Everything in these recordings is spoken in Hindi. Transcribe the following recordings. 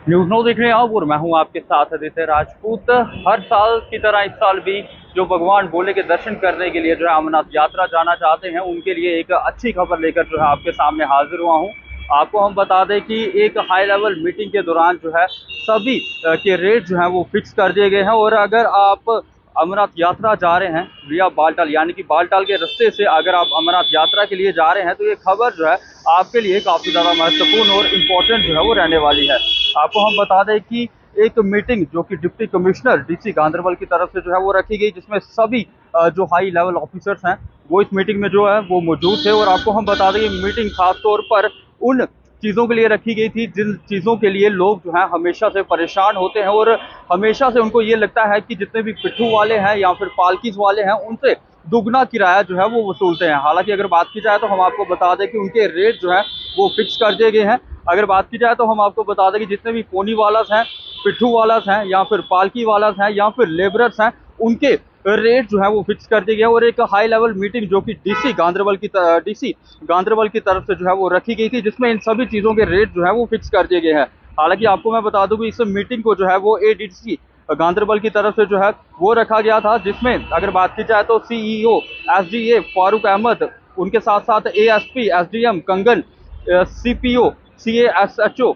न्यूज़ नो देख रहे हैं आप और मैं हूं आपके साथ आदित्य राजपूत। हर साल की तरह इस साल भी जो भगवान भोले के दर्शन करने के लिए जो है अमरनाथ यात्रा जाना चाहते हैं उनके लिए एक अच्छी खबर लेकर जो है आपके सामने हाजिर हुआ हूं। आपको हम बता दें कि एक हाई लेवल मीटिंग के दौरान जो है सभी के रेट जो है वो फिक्स कर दिए गए हैं। और अगर आप अमरनाथ यात्रा जा रहे हैं विया बालटाल यानी कि बालटाल के रास्ते से अगर आप अमरनाथ यात्रा के लिए जा रहे हैं तो ये खबर जो है आपके लिए काफ़ी ज़्यादा महत्वपूर्ण और इम्पोर्टेंट जो है वो रहने वाली है। आपको हम बता दें कि एक मीटिंग जो कि डिप्टी कमिश्नर डीसी गांधरबल की तरफ से जो है वो रखी गई, जिसमें सभी जो हाई लेवल ऑफिसर्स हैं वो इस मीटिंग में जो है वो मौजूद थे। और आपको हम बता दें कि मीटिंग खास तौर पर उन चीज़ों के लिए रखी गई थी जिन चीज़ों के लिए लोग जो है हमेशा से परेशान होते हैं और हमेशा से उनको ये लगता है कि जितने भी पिट्ठू वाले हैं या फिर पालकीज वाले हैं उनसे दुगना किराया जो है वो वसूलते हैं। हालांकि अगर बात की जाए तो हम आपको बता दें कि उनके रेट जो है वो फिक्स कर दिए गए हैं। अगर बात की जाए तो हम आपको बता दें कि जितने भी पोनी वालास हैं, पिट्ठू वालास हैं या फिर पालकी वालास हैं या फिर लेबरर्स हैं, उनके रेट जो है वो फिक्स कर दिए गए। और एक हाई लेवल मीटिंग जो कि डीसी गांधरबल की तरफ से जो है वो रखी गई थी, जिसमें इन सभी चीज़ों के रेट जो है वो फिक्स कर दिए गए हैं। हालांकि आपको मैं बता दूं कि इस मीटिंग को जो है वो एडीसी गांधरबल की तरफ से जो है वो रखा गया था, जिसमें अगर बात की जाए तो सीईओ एसडीए फारूक अहमद, उनके साथ साथ एएसपी एसडीएम कंगन, सीपीओ सीएएसएचओ,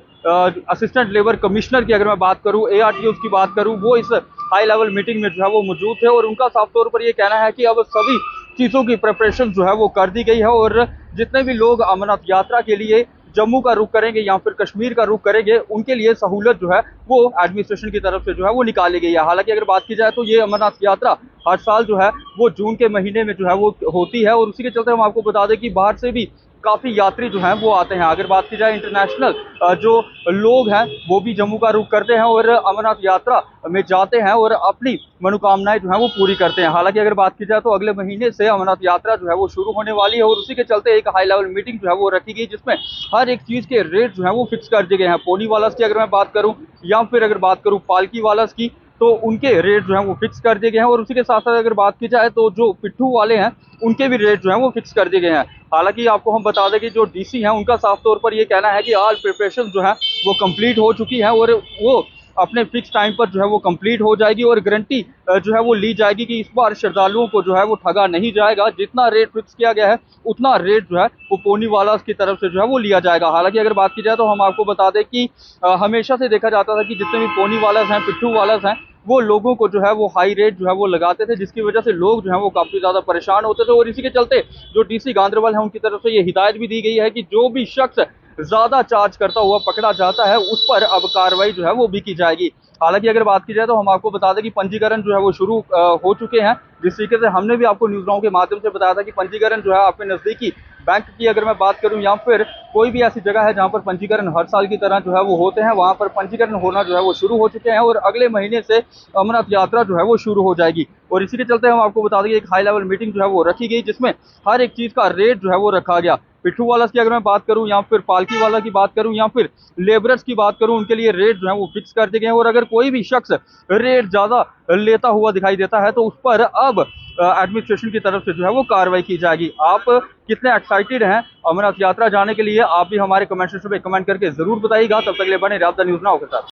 असिस्टेंट लेबर कमिश्नर की अगर मैं बात करूं, एआरटीओ की बात करूं, वो इस हाई लेवल मीटिंग में जो है वो मौजूद थे। और उनका साफ तौर पर ये कहना है कि अब सभी चीज़ों की प्रिपरेशन जो है वो कर दी गई है और जितने भी लोग अमरनाथ यात्रा के लिए जम्मू का रुख करेंगे या फिर कश्मीर का रुख करेंगे उनके लिए सहूलत जो है वो एडमिनिस्ट्रेशन की तरफ से जो है वो निकाली गई है। हालांकि अगर बात की जाए तो ये अमरनाथ यात्रा हर साल जो है वो जून के महीने में जो है वो होती है और उसी के चलते हम आपको बता दें कि बाहर से भी काफ़ी यात्री जो हैं वो आते हैं। अगर बात की जाए इंटरनेशनल जो लोग हैं वो भी जम्मू का रुख करते हैं और अमरनाथ यात्रा में जाते हैं और अपनी मनोकामनाएं जो है वो पूरी करते हैं। हालांकि अगर बात की जाए तो अगले महीने से अमरनाथ यात्रा जो है वो शुरू होने वाली है और उसी के चलते एक हाई लेवल मीटिंग जो है वो रखी गई, जिसमें हर एक चीज़ के रेट जो है वो फिक्स कर दिए गए हैं। पोनी वालास की अगर मैं बात करूँ या फिर अगर बात करूँ पालकी वालास की, तो उनके रेट जो है वो फिक्स कर दिए गए हैं। और उसी के साथ साथ अगर बात की जाए तो जो पिट्ठू वाले हैं उनके भी रेट जो है वो फिक्स कर दिए गए हैं। हालांकि आपको हम बता दें कि जो डीसी हैं उनका साफ तौर पर ये कहना है कि ऑल प्रिपरेशन जो है वो कंप्लीट हो चुकी है और वो अपने फिक्स टाइम पर जो है वो कंप्लीट हो जाएगी और गारंटी जो है वो ली जाएगी कि इस बार श्रद्धालुओं को जो है वो ठगा नहीं जाएगा। जितना रेट फिक्स किया गया है उतना रेट जो है वो पोनी वाला की तरफ से जो है वो लिया जाएगा। हालांकि अगर बात की जाए तो हम आपको बता दें कि हमेशा से देखा जाता था कि जितने भी पोनी वालास हैं, पिट्ठू वालास हैं, वो लोगों को जो है वो हाई रेट जो है वो लगाते थे, जिसकी वजह से लोग जो है वो काफ़ी ज़्यादा परेशान होते थे। और इसी के चलते जो डीसी गांधरबल है उनकी तरफ से ये हिदायत भी दी गई है कि जो भी शख्स ज़्यादा चार्ज करता हुआ पकड़ा जाता है उस पर अब कार्रवाई जो है वो भी की जाएगी। हालांकि अगर बात की जाए तो हम आपको बता दें कि पंजीकरण जो है वो शुरू हो चुके हैं। जिस तरीके से हमने भी आपको न्यूज़ के माध्यम से बताया था कि पंजीकरण जो है आपके नज़दीकी बैंक की अगर मैं बात करूं या फिर कोई भी ऐसी जगह है जहां पर पंजीकरण हर साल की तरह जो है वो होते हैं, वहां पर पंजीकरण होना जो है वो शुरू हो चुके हैं और अगले महीने से अमरनाथ यात्रा जो है वो शुरू हो जाएगी। और इसी के चलते हम आपको बता दें कि एक हाई लेवल मीटिंग जो है वो रखी गई, जिसमें हर एक चीज़ का रेट जो है वो रखा गया। पिट्ठू वाला की अगर मैं बात करूं या फिर पालकी वाला की बात करूं या फिर लेबरर्स की बात करूं, उनके लिए रेट जो है वो फिक्स कर दिए गए हैं। और अगर कोई भी शख्स रेट ज़्यादा लेता हुआ दिखाई देता है तो उस पर अब एडमिनिस्ट्रेशन की तरफ से जो है वो कार्रवाई की जाएगी। आप कितने एक्साइटेड हैं अमरनाथ यात्रा जाने के लिए, आप भी हमारे कमेंट सेक्शन पे कमेंट करके जरूर बताइएगा। तब तक के लिए बने रहिए द न्यूज़ नाउ के साथ।